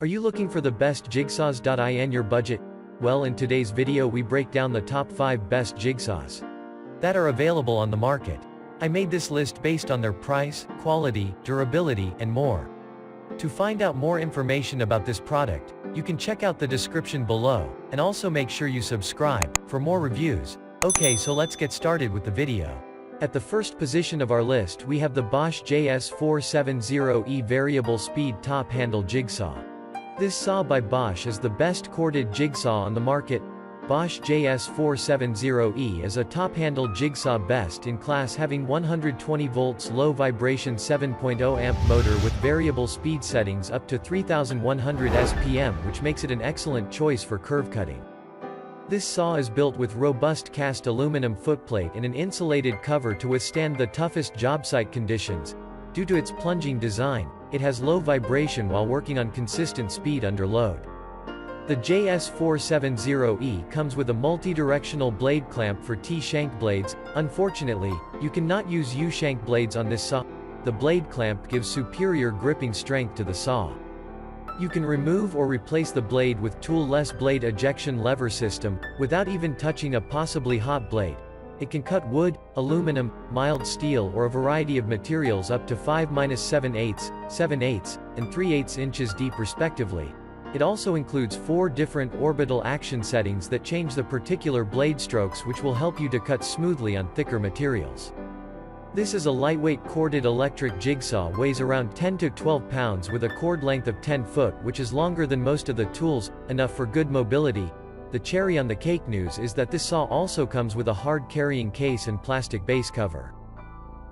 Are you looking for the best jigsaws in your budget? Well, in today's video we break down the top 5 best jigsaws that are available on the market. I made this list based on their price, quality, durability, and more. To find out more information about this product, you can check out the description below, and also make sure you subscribe for more reviews. Okay, so let's get started with the video. At the first position of our list we have the Bosch JS470E variable speed top handle jigsaw. This saw by Bosch is the best corded jigsaw on the market. Bosch JS470E is a top-handled jigsaw best in class, having 120 volts low vibration 7.0 amp motor with variable speed settings up to 3100 SPM, which makes it an excellent choice for curve cutting. This saw is built with robust cast aluminum footplate and an insulated cover to withstand the toughest job site conditions. Due to its plunging design, it has low vibration while working on consistent speed under load. The JS470E comes with a multi-directional blade clamp for T-shank blades. Unfortunately, you cannot use U-shank blades on this saw. The blade clamp gives superior gripping strength to the saw. You can remove or replace the blade with tool-less blade ejection lever system, without even touching a possibly hot blade. It can cut wood, aluminum, mild steel or a variety of materials up to 5-7/8, 7/8, and 3/8 inches deep respectively. It also includes 4 different orbital action settings that change the particular blade strokes, which will help you to cut smoothly on thicker materials. This is a lightweight corded electric jigsaw, weighs around 10 to 12 pounds with a cord length of 10 foot, which is longer than most of the tools, enough for good mobility. The cherry on the cake news is that this saw also comes with a hard carrying case and plastic base cover.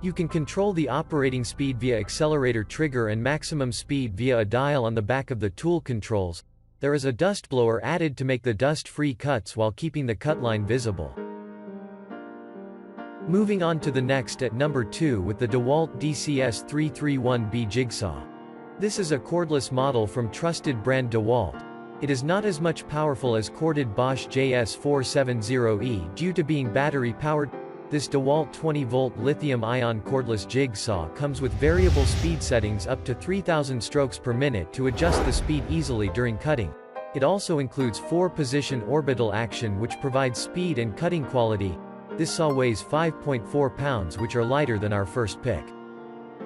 You can control the operating speed via accelerator trigger and maximum speed via a dial on the back of the tool controls. There is a dust blower added to make the dust-free cuts while keeping the cut line visible. Moving on to the next at number 2 with the Dewalt DCS-331B jigsaw. This is a cordless model from trusted brand Dewalt. It is not as much powerful as corded Bosch JS470E due to being battery-powered. This Dewalt 20-volt lithium-ion cordless jigsaw comes with variable speed settings up to 3000 strokes per minute to adjust the speed easily during cutting. It also includes 4-position orbital action, which provides speed and cutting quality. This saw weighs 5.4 pounds, which are lighter than our first pick.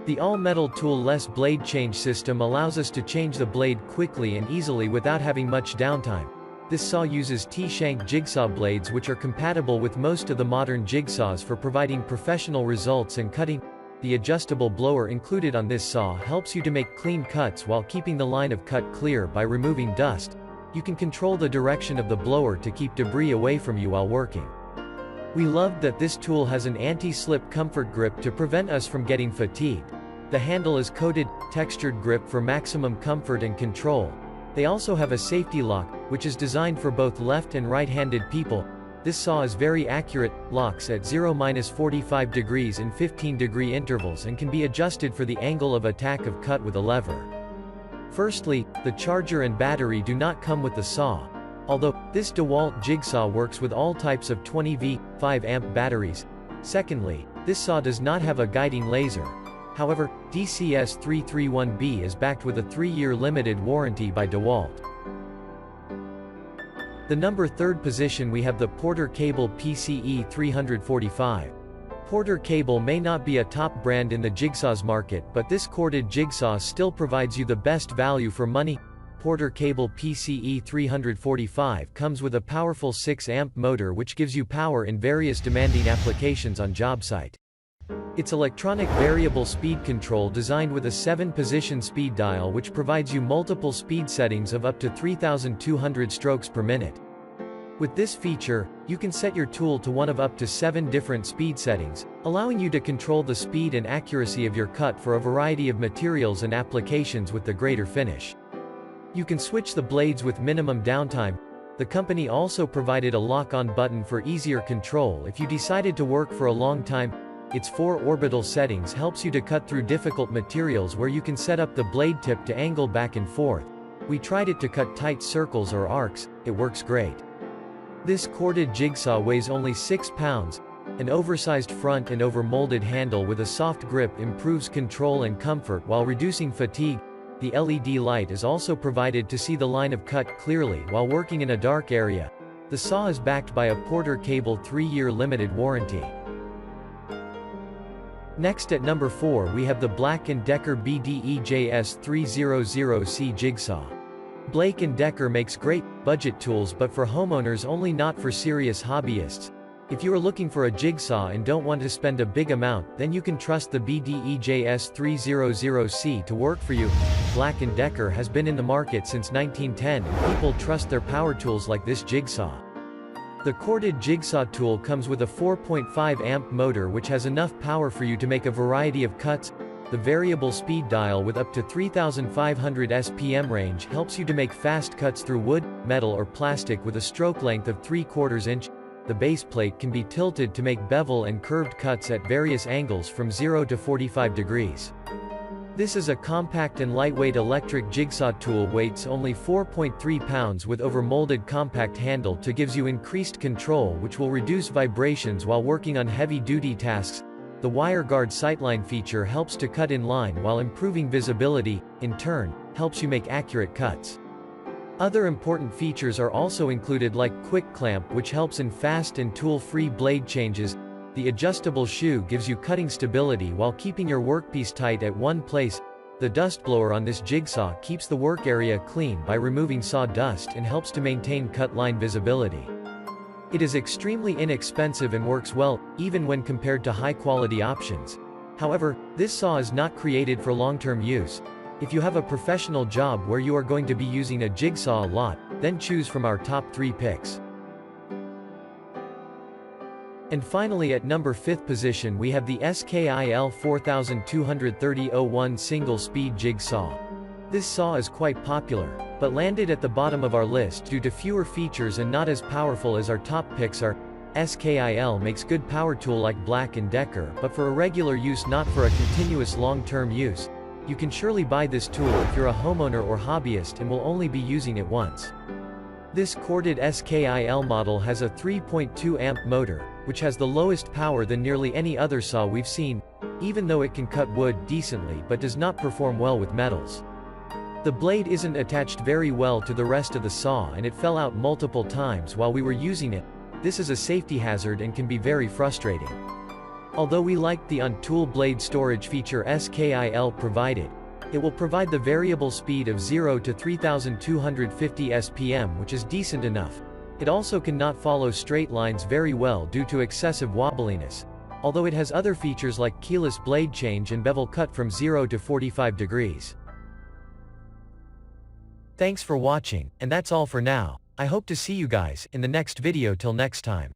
The all-metal tool-less blade change system allows us to change the blade quickly and easily without having much downtime. This saw uses T-shank jigsaw blades, which are compatible with most of the modern jigsaws for providing professional results and cutting. The adjustable blower included on this saw helps you to make clean cuts while keeping the line of cut clear by removing dust. You can control the direction of the blower to keep debris away from you while working. We loved that this tool has an anti-slip comfort grip to prevent us from getting fatigued. The handle is coated, textured grip for maximum comfort and control. They also have a safety lock, which is designed for both left and right-handed people. This saw is very accurate, locks at 0-45 degrees in 15-degree intervals and can be adjusted for the angle of attack of cut with a lever. Firstly, the charger and battery do not come with the saw. Although, this Dewalt jigsaw works with all types of 20V, 5-amp batteries. Secondly, this saw does not have a guiding laser. However, DCS-331B is backed with a 3-year limited warranty by Dewalt. The number 3rd position we have the Porter Cable PCE 345. Porter Cable may not be a top brand in the jigsaws market, but this corded jigsaw still provides you the best value for money. Porter Cable PCE 345 comes with a powerful 6-amp motor which gives you power in various demanding applications on job site. It's electronic variable speed control designed with a 7-position speed dial which provides you multiple speed settings of up to 3200 strokes per minute. With this feature, you can set your tool to one of up to 7 different speed settings, allowing you to control the speed and accuracy of your cut for a variety of materials and applications with the greater finish. You can switch the blades with minimum downtime. The company also provided a lock-on button for easier control if you decided to work for a long time. Its 4 orbital settings helps you to cut through difficult materials where you can set up the blade tip to angle back and forth. We tried it to cut tight circles or arcs, it works great. This corded jigsaw weighs only 6 pounds. An oversized front and over-molded handle with a soft grip improves control and comfort while reducing fatigue. The LED light is also provided to see the line of cut clearly while working in a dark area. The saw is backed by a Porter cable 3-year limited warranty. Next at number 4 we have the Black & Decker BDE JS470E Jigsaw. Black & Decker makes great, budget tools but for homeowners only, not for serious hobbyists. If you are looking for a jigsaw and don't want to spend a big amount, then you can trust the BDE JS470E to work for you. Black & Decker has been in the market since 1910 and people trust their power tools like this jigsaw. The corded jigsaw tool comes with a 4.5 amp motor which has enough power for you to make a variety of cuts. The variable speed dial with up to 3,500 SPM range helps you to make fast cuts through wood, metal or plastic with a stroke length of 3/4 inch. The base plate can be tilted to make bevel and curved cuts at various angles from 0 to 45 degrees. This is a compact and lightweight electric jigsaw tool, weighs only 4.3 pounds with over-molded compact handle to gives you increased control which will reduce vibrations while working on heavy-duty tasks. The WireGuard sightline feature helps to cut in line while improving visibility, in turn, helps you make accurate cuts. Other important features are also included like quick clamp which helps in fast and tool-free blade changes. The adjustable shoe gives you cutting stability while keeping your workpiece tight at one place. The dust blower on this jigsaw keeps the work area clean by removing sawdust and helps to maintain cut line visibility. It is extremely inexpensive and works well, even when compared to high-quality options. However, this saw is not created for long-term use. If you have a professional job where you are going to be using a jigsaw a lot, then choose from our top 3 picks. And finally at number 5th position we have the Skil 4230-01 single-speed jigsaw. This saw is quite popular, but landed at the bottom of our list due to fewer features and not as powerful as our top picks are. Skil makes good power tool like Black & Decker, but for irregular use, not for a continuous long-term use. You can surely buy this tool if you're a homeowner or hobbyist and will only be using it once. This corded Skil model has a 3.2 amp motor, which has the lowest power than nearly any other saw we've seen, even though it can cut wood decently but does not perform well with metals. The blade isn't attached very well to the rest of the saw and it fell out multiple times while we were using it. This is a safety hazard and can be very frustrating. Although we liked the on-tool blade storage feature Skil provided, it will provide the variable speed of 0 to 3,250 SPM, which is decent enough. It also cannot follow straight lines very well due to excessive wobbliness, although it has other features like keyless blade change and bevel cut from 0 to 45 degrees. Thanks for watching, and that's all for now. I hope to see you guys in the next video. Till next time.